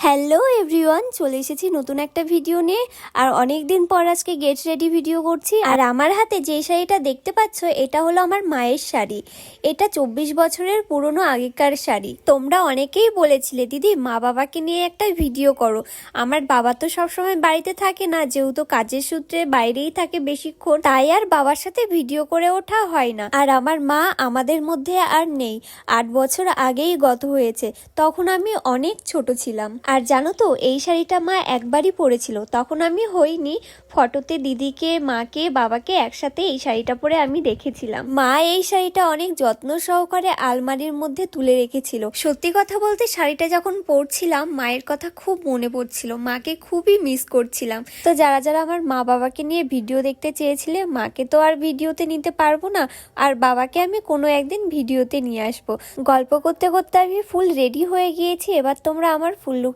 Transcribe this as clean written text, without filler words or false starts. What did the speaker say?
Hello everyone, চলে এসেছি নতুন একটা ভিডিও নিয়ে। আর অনেক দিন পর আজকে গেট রেডি ভিডিও করছি। আর আমার হাতে যে শাড়িটা দেখতে পাচ্ছ, এটা হলো আমার মায়ের শাড়ি। এটা 24 বছরের পুরনো আগেকার শাড়ি। তোমরা অনেকেই বলেছিলে দিদি মা বাবাকে নিয়ে একটা ভিডিও করো। আমার বাবা তো সবসময় বাড়িতে থাকে না, যেহেতু কাজের সূত্রে বাইরেই থাকে বেশিক্ষণ, তাই আর বাবার সাথে ভিডিও করে ওঠা হয় না। আর আমার মা আমাদের মধ্যে আর নেই, 8 বছর আগেই গত হয়েছে। তখন আমি অনেক ছোট ছিলাম। আর জানো তো, এই শাড়িটা মা একবারই পরেছিল, তখন আমি হইনি। ফটোতে দিদিকে, মাকে, বাবাকে একসাথে এই শাড়িটা পরে আমি দেখেছিলাম। মা এই শাড়িটা অনেক যত্ন সহকারে আলমারির মধ্যে তুলে রেখেছিল। সত্যি কথা বলতে, শাড়িটা যখন পরছিলাম মায়ের কথা খুব মনে পড়ছিল, মাকে খুবই মিস করছিলাম। তো যারা যারা আমার মা বাবাকে নিয়ে ভিডিও দেখতে চেয়েছিলে, মাকে তো আর ভিডিওতে নিতে পারবো না, আর বাবাকে আমি কোনো একদিন ভিডিওতে নিয়ে আসবো। গল্প করতে করতে আমি ফুল রেডি হয়ে গিয়েছি। এবার তোমরা আমার ফুল লুক